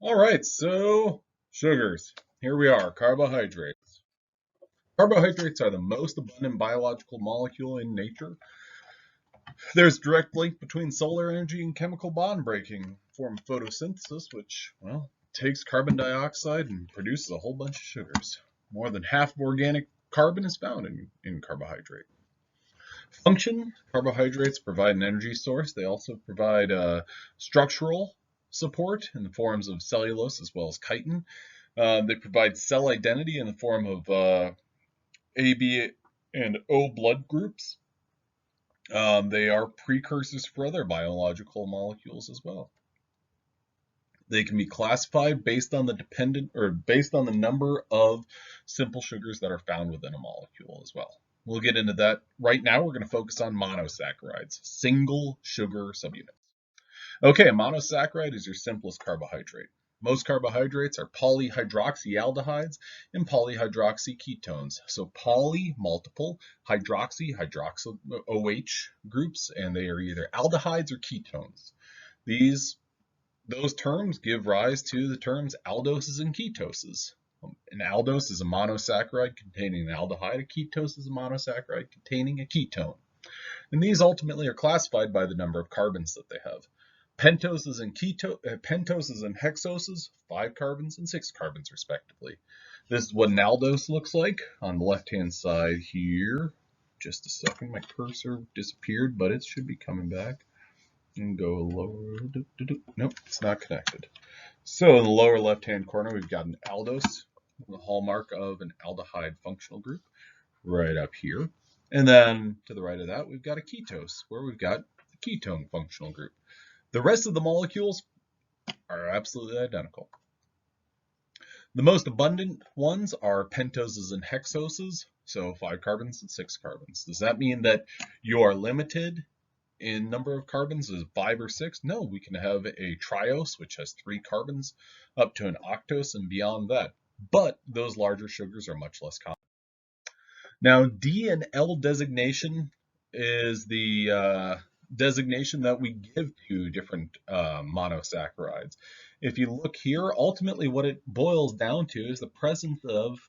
All right, so sugars. Here we are, carbohydrates. Carbohydrates are the most abundant biological molecule in nature. There's a direct link between solar energy and chemical bond breaking, form of photosynthesis, which, well, takes carbon dioxide and produces a whole bunch of sugars. More than half of organic carbon is found in carbohydrate. Function, carbohydrates provide an energy source. They also provide structural support in the forms of cellulose as well as chitin. They provide cell identity in the form of A, B, and O blood groups. They are precursors for other biological molecules as well. They can be classified based on the number of simple sugars that are found within a molecule as well. We'll get into that. Right now, we're going to focus on monosaccharides, single sugar subunits. Okay, a monosaccharide is your simplest carbohydrate. Most carbohydrates are polyhydroxyaldehydes and polyhydroxyketones. So poly, multiple, hydroxyl OH groups, and they are either aldehydes or ketones. Those terms give rise to the terms aldoses and ketoses. An aldose is a monosaccharide containing an aldehyde. A ketose is a monosaccharide containing a ketone. And these ultimately are classified by the number of carbons that they have. Pentoses and hexoses, 5 carbons and 6 carbons respectively. This is what an aldose looks like on the left-hand side here. Just a second, my cursor disappeared, but it should be coming back. And go lower. Nope, it's not connected. So in the lower left-hand corner, we've got an aldose, the hallmark of an aldehyde functional group, right up here. And then to the right of that, we've got a ketose, where we've got the ketone functional group. The rest of the molecules are absolutely identical. The most abundant ones are pentoses and hexoses, so 5 carbons and 6 carbons. Does that mean that you are limited in number of carbons is 5 or 6? No, we can have a triose, which has 3 carbons, up to an octose and beyond that. But those larger sugars are much less common. Now, D and L designation is the designation that we give to different monosaccharides. If you look here, ultimately what it boils down to is the presence of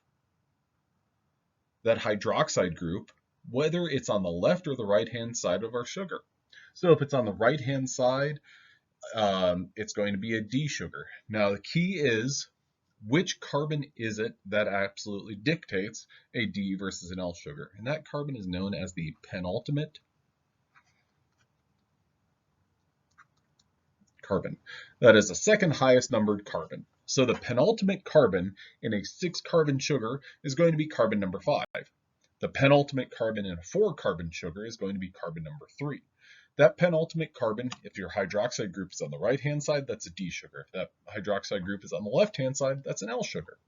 that hydroxide group, whether it's on the left or the right-hand side of our sugar. So if it's on the right-hand side, it's going to be a D sugar. Now the key is, which carbon is it that absolutely dictates a D versus an L sugar? And that carbon is known as the penultimate carbon. That is the second highest numbered carbon. So the penultimate carbon in a 6-carbon sugar is going to be carbon number 5. The penultimate carbon in a 4-carbon sugar is going to be carbon number 3. That penultimate carbon, if your hydroxide group is on the right-hand side, that's a D sugar. If that hydroxide group is on the left-hand side, that's an L sugar.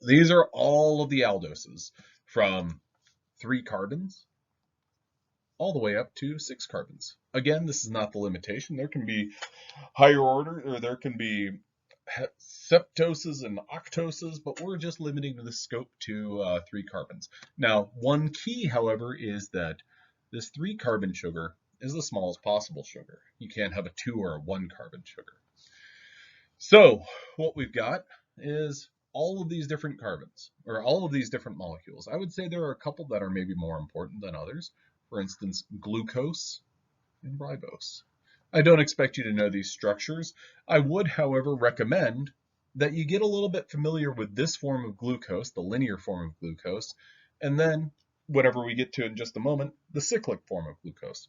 These are all of the aldoses from 3 carbons all the way up to 6 carbons. Again, this is not the limitation. There can be higher order, or there can be septoses and octoses, but we're just limiting the scope to 3 carbons. Now, one key, however, is that this 3-carbon sugar is the smallest possible sugar. You can't have a 2 or a 1-carbon sugar. So what we've got is all of these different carbons, or all of these different molecules. I would say there are a couple that are maybe more important than others. For instance, glucose and ribose. I don't expect you to know these structures. I would, however, recommend that you get a little bit familiar with this form of glucose, the linear form of glucose, and then whatever we get to in just a moment, the cyclic form of glucose.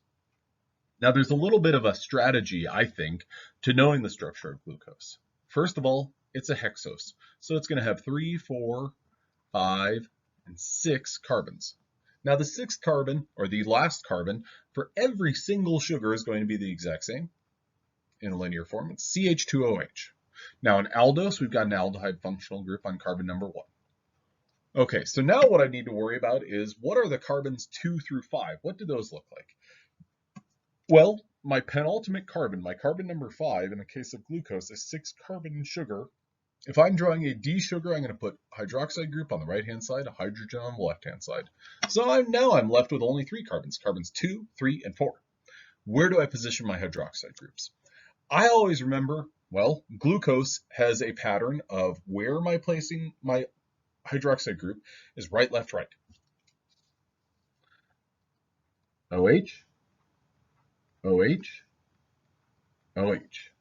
Now, there's a little bit of a strategy, I think, to knowing the structure of glucose. First of all, it's a hexose. So it's going to have 3, 4, 5, and 6 carbons. Now, the 6th carbon, or the last carbon, for every single sugar is going to be the exact same in a linear form. It's CH2OH. Now, in aldose, we've got an aldehyde functional group on carbon number 1. Okay, so now what I need to worry about is, what are the carbons 2 through 5? What do those look like? Well, my penultimate carbon, my carbon number 5, in the case of glucose, a 6-carbon sugar. If I'm drawing a D sugar, I'm going to put hydroxide group on the right-hand side, a hydrogen on the left-hand side. So I'm left with only 3 carbons, carbons 2, 3, and 4. Where do I position my hydroxide groups? I always remember Well, glucose has a pattern of where am I placing my hydroxide group is right, left, right. OH, OH, OH.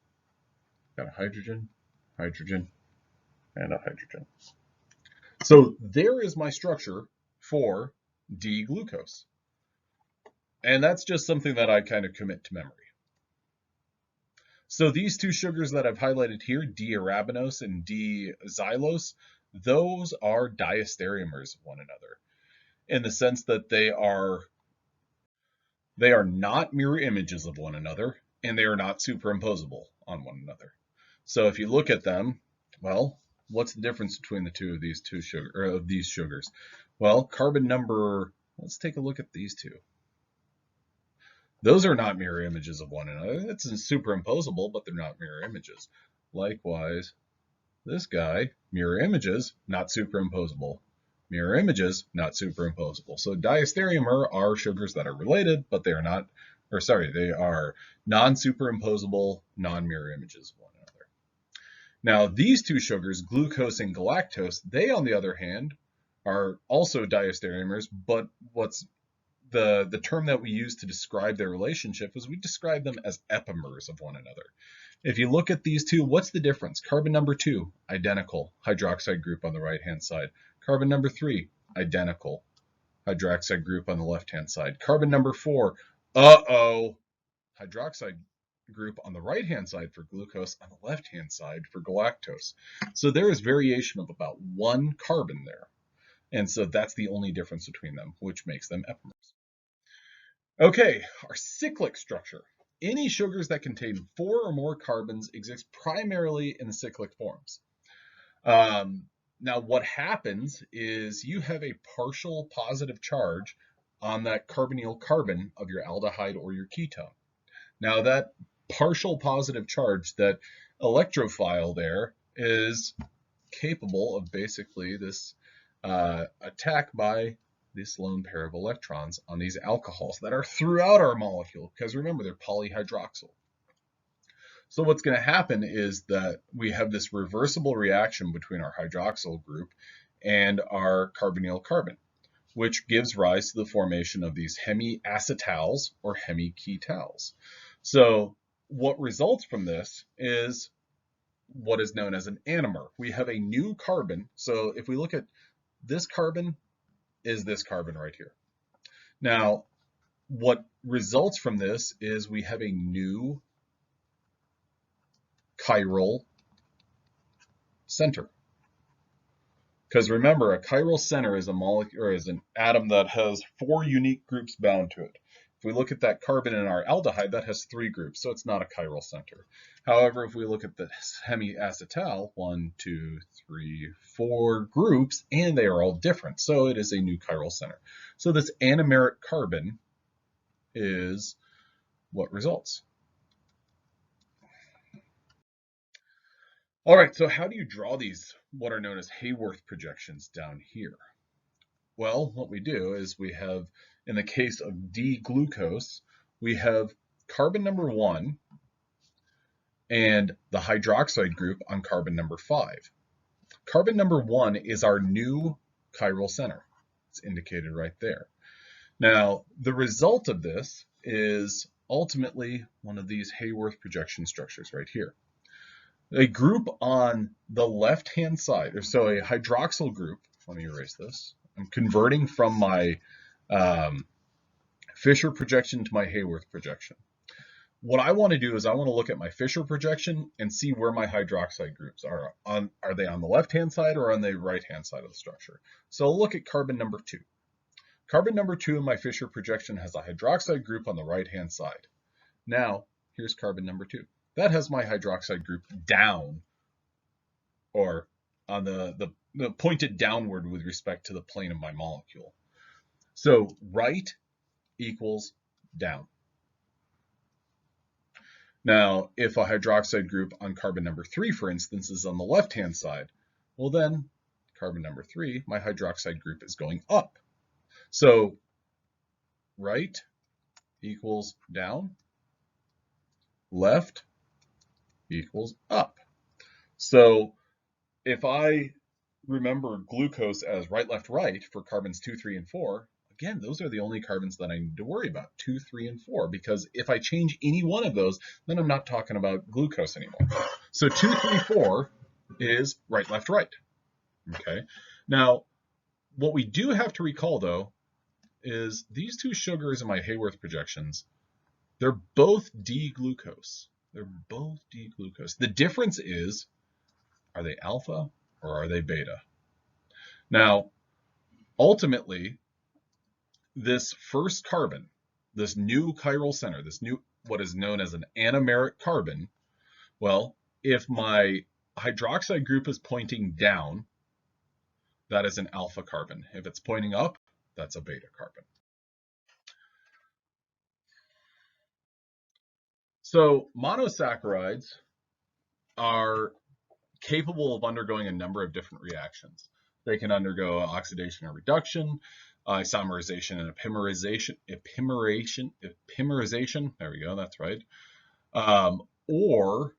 Got a hydrogen, hydrogen, and a hydrogen. So there is my structure for D-glucose. And that's just something that I kind of commit to memory. So these two sugars that I've highlighted here, D-arabinose and D-xylose, those are diastereomers of one another in the sense that they are not mirror images of one another, and they are not superimposable on one another. So if you look at them, well, what's the difference between the two of these sugars? Well, carbon number, let's take a look at these two. Those are not mirror images of one another. It's superimposable, but they're not mirror images. Likewise, this guy, mirror images, not superimposable. Mirror images, not superimposable. So diastereomer are sugars that are related, but they are not, they are non-superimposable, non-mirror images of one another. Now, these two sugars, glucose and galactose, they, on the other hand, are also diastereomers, but what's the term that we use to describe their relationship is we describe them as epimers of one another. If you look at these two, what's the difference? Carbon number 2, identical, hydroxide group on the right-hand side. Carbon number 3, identical, hydroxide group on the left-hand side. Carbon number 4, hydroxide group on the right-hand side for glucose, on the left-hand side for galactose. So there is variation of about 1 carbon there. And so that's the only difference between them, which makes them epimers. Okay, our cyclic structure. Any sugars that contain 4 or more carbons exist primarily in cyclic forms. Now, what happens is you have a partial positive charge on that carbonyl carbon of your aldehyde or your ketone. Now, that partial positive charge, that electrophile there, is capable of basically this attack by this lone pair of electrons on these alcohols that are throughout our molecule, because remember, they're polyhydroxyl. So what's going to happen is that we have this reversible reaction between our hydroxyl group and our carbonyl carbon, which gives rise to the formation of these hemiacetals or hemiketals. So what results from this is what is known as an anomer. We have a new carbon. So if we look at this carbon, is this carbon right here. Now, what results from this is we have a new chiral center. Because remember, a chiral center is a molecule or is an atom that has 4 unique groups bound to it. If we look at that carbon in our aldehyde, that has 3 groups, so it's not a chiral center. However, if we look at the hemiacetal, 1, 2, 3, 4 groups, and they are all different, so it is a new chiral center. So this anomeric carbon is what results. All right, so how do you draw these, what are known as Haworth projections down here? Well, what we do is we have, in the case of D-glucose, we have carbon number 1 and the hydroxide group on carbon number 5. Carbon number 1 is our new chiral center. It's indicated right there. Now, the result of this is ultimately one of these Haworth projection structures right here. A group on the left-hand side, or so a hydroxyl group, let me erase this. I'm converting from my Fisher projection to my Haworth projection. What I want to do is I want to look at my Fisher projection and see where my hydroxide groups are. Are they on the left-hand side or on the right-hand side of the structure? So I'll look at carbon number 2. Carbon number 2 in my Fisher projection has a hydroxide group on the right-hand side. Now, here's carbon number 2. That has my hydroxide group down, or on the pointed downward with respect to the plane of my molecule. So right equals down. Now, if a hydroxide group on carbon number 3, for instance, is on the left-hand side, well then, carbon number 3, my hydroxide group is going up. So right equals down, left equals up. So if I remember glucose as right, left, right for carbons 2, 3, and 4, again, those are the only carbons that I need to worry about, 2, 3, and 4, because if I change any one of those, then I'm not talking about glucose anymore. So 2, 3, 4 is right, left, right. Okay. Now, what we do have to recall, though, is these two sugars in my Haworth projections, they're both D-glucose. They're both D-glucose. The difference is, are they alpha or are they beta? Now, ultimately, this first carbon, this new chiral center, this new, what is known as an anomeric carbon, well, if my hydroxide group is pointing down, that is an alpha carbon. If it's pointing up, that's a beta carbon. So monosaccharides are capable of undergoing a number of different reactions. They can undergo oxidation or reduction, isomerization and epimerization, there we go, that's right. Or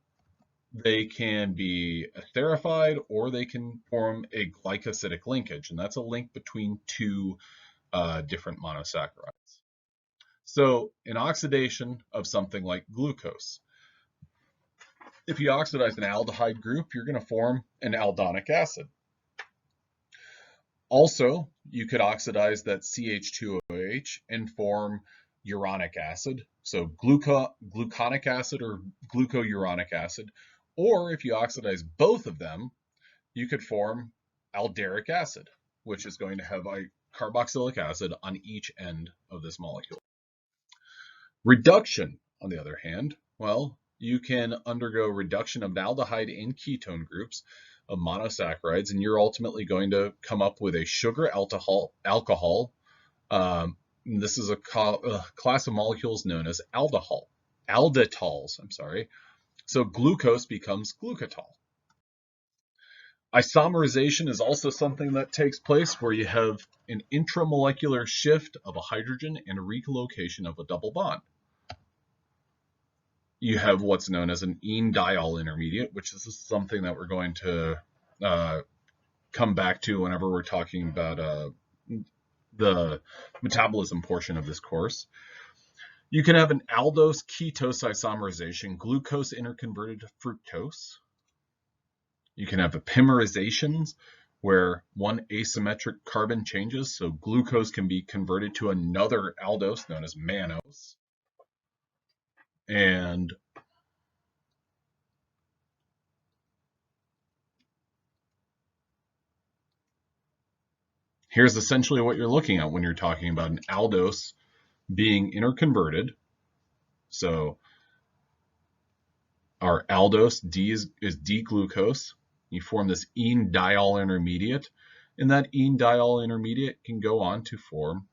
they can be esterified, or they can form a glycosidic linkage, and that's a link between two different monosaccharides. So in oxidation of something like glucose, if you oxidize an aldehyde group, you're going to form an aldonic acid. Also, you could oxidize that CH2OH and form uronic acid, so gluconic acid or glucouronic acid. Or if you oxidize both of them, you could form alderic acid, which is going to have a carboxylic acid on each end of this molecule. Reduction, on the other hand, well, you can undergo reduction of aldehyde and ketone groups of monosaccharides, and you're ultimately going to come up with a sugar alcohol. This is a class of molecules known as alditols. So glucose becomes glucotol. Isomerization is also something that takes place where you have an intramolecular shift of a hydrogen and a relocation of a double bond. You have what's known as an ene-diol intermediate, which is something that we're going to come back to whenever we're talking about the metabolism portion of this course. You can have an aldose ketose isomerization, glucose interconverted to fructose. You can have epimerizations, where one asymmetric carbon changes, so glucose can be converted to another aldose known as mannose. And here's essentially what you're looking at when you're talking about an aldose being interconverted. So our aldose, D is D-glucose. You form this ene-diol intermediate, and that ene-diol intermediate can go on to form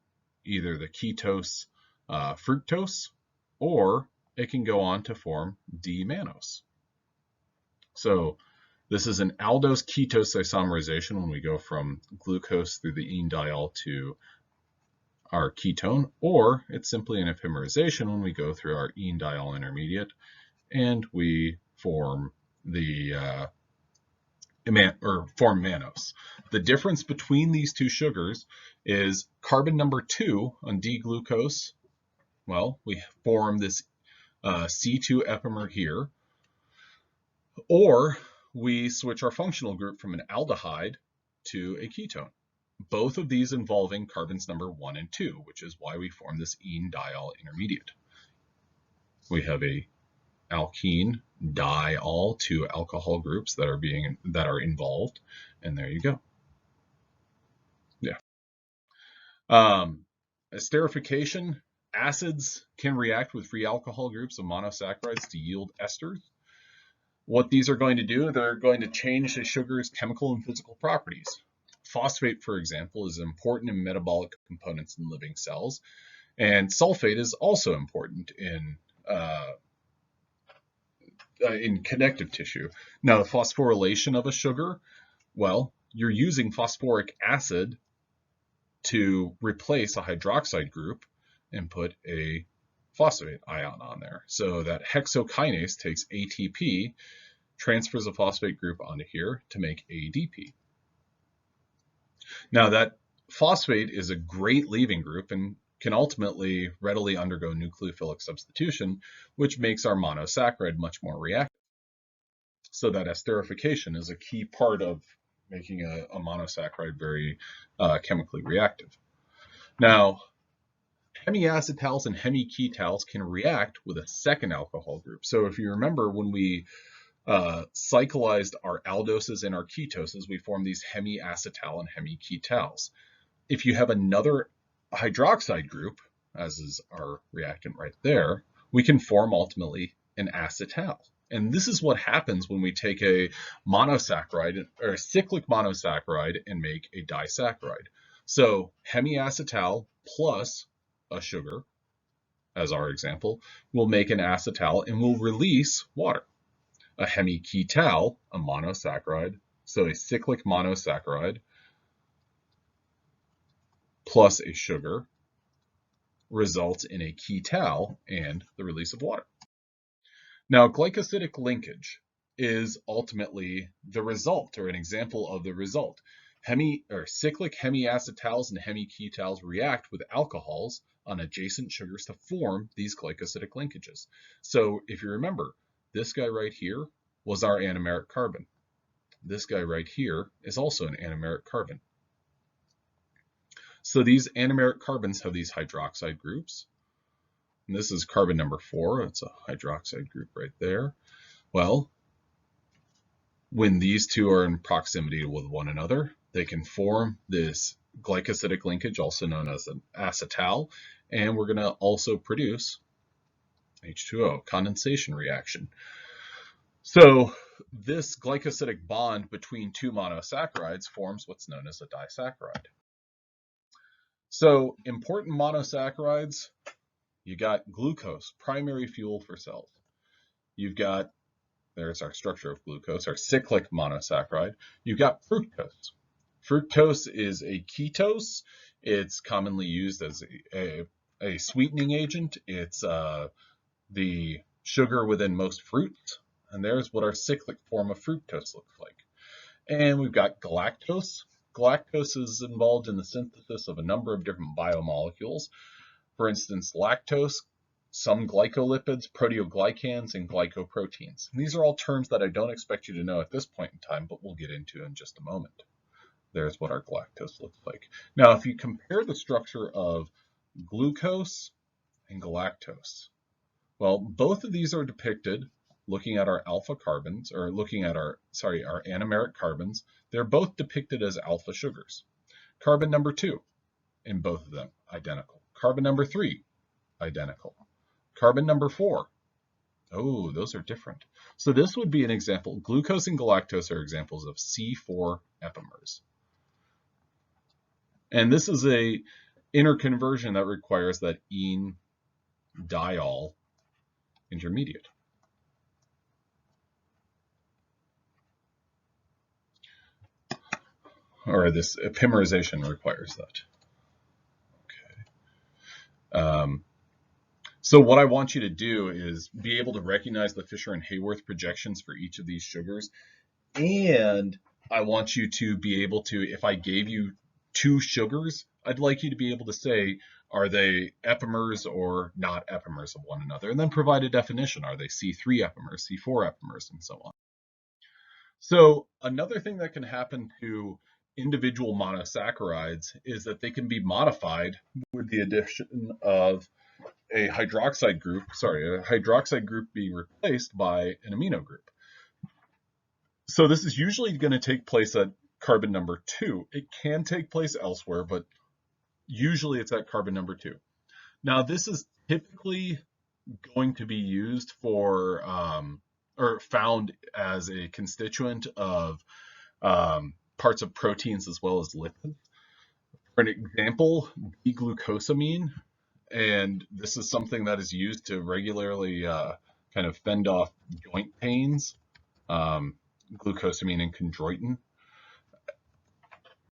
either the ketose fructose, or it can go on to form D-mannose. So this is an aldose ketose isomerization when we go from glucose through the ene-diol to our ketone, or it's simply an epimerization when we go through our ene-diol intermediate and we form the form mannose. The difference between these two sugars is carbon number 2 on D-glucose. Well, we form this C2 epimer here, or we switch our functional group from an aldehyde to a ketone. Both of these involving carbons number 1 and 2, which is why we form this ene-diol intermediate. We have a alkene diol, two alcohol groups that are involved, and there you go. Yeah. Esterification, acids can react with free alcohol groups of monosaccharides to yield esters. What these are going to do, they're going to change the sugar's chemical and physical properties. Phosphate, for example, is important in metabolic components in living cells, and sulfate is also important in connective tissue. Now, the phosphorylation of a sugar, well, you're using phosphoric acid to replace a hydroxide group and put a phosphate ion on there. So that hexokinase takes ATP, transfers a phosphate group onto here to make ADP. Now that phosphate is a great leaving group and can ultimately readily undergo nucleophilic substitution, which makes our monosaccharide much more reactive. So that esterification is a key part of making a monosaccharide very chemically reactive. Now, hemiacetals and hemiketals can react with a second alcohol group. So if you remember when we cyclized our aldoses and our ketoses, we formed these hemiacetal and hemiketals. If you have another hydroxide group, as is our reactant right there, we can form ultimately an acetal. And this is what happens when we take a monosaccharide or a cyclic monosaccharide and make a disaccharide. So hemiacetal plus a sugar, as our example, will make an acetal and will release water. A hemiketal, a monosaccharide, so a cyclic monosaccharide plus a sugar results in a ketal and the release of water. Now, glycosidic linkage is ultimately the result, or an example of the result. Cyclic hemiacetals and hemiketals react with alcohols on adjacent sugars to form these glycosidic linkages. So if you remember, this guy right here was our anomeric carbon. This guy right here is also an anomeric carbon. So these anomeric carbons have these hydroxide groups. And this is carbon number 4. It's a hydroxide group right there. Well, when these two are in proximity with one another, they can form this glycosidic linkage, also known as an acetal, and we're going to also produce H2O, condensation reaction. So this glycosidic bond between two monosaccharides forms what's known as a disaccharide. So important monosaccharides, you got glucose, primary fuel for cells. You've got, there's our structure of glucose, our cyclic monosaccharide. You've got fructose. Fructose is a ketose. It's commonly used as a sweetening agent. It's the sugar within most fruits. And there's what our cyclic form of fructose looks like. And we've got galactose. Galactose is involved in the synthesis of a number of different biomolecules. For instance, lactose, some glycolipids, proteoglycans, and glycoproteins. And these are all terms that I don't expect you to know at this point in time, but we'll get into in just a moment. There's what our galactose looks like. Now, if you compare the structure of glucose and galactose, well, both of these are depicted looking at our alpha carbons, or looking at our anomeric carbons. They're both depicted as alpha sugars. Carbon number 2 in both of them, identical. Carbon number 3, identical. Carbon number 4, oh, those are different. So this would be an example. Glucose and galactose are examples of C4 epimers. And this is a interconversion that requires that ene diol intermediate. Or this epimerization requires that. Okay. So what I want you to do is be able to recognize the Fisher and Haworth projections for each of these sugars. And I want you to be able to, if I gave you 2 sugars, I'd like you to be able to say, are they epimers or not epimers of one another? And then provide a definition. Are they C3 epimers, C4 epimers, and so on? So another thing that can happen to individual monosaccharides is that they can be modified with the addition of a hydroxide group being replaced by an amino group. So this is usually going to take place at carbon number 2. It can take place elsewhere, but usually it's at carbon number 2. Now this is typically going to be used for or found as a constituent of parts of proteins as well as lipids. For an example, D-glucosamine, and this is something that is used to regularly kind of fend off joint pains, glucosamine and chondroitin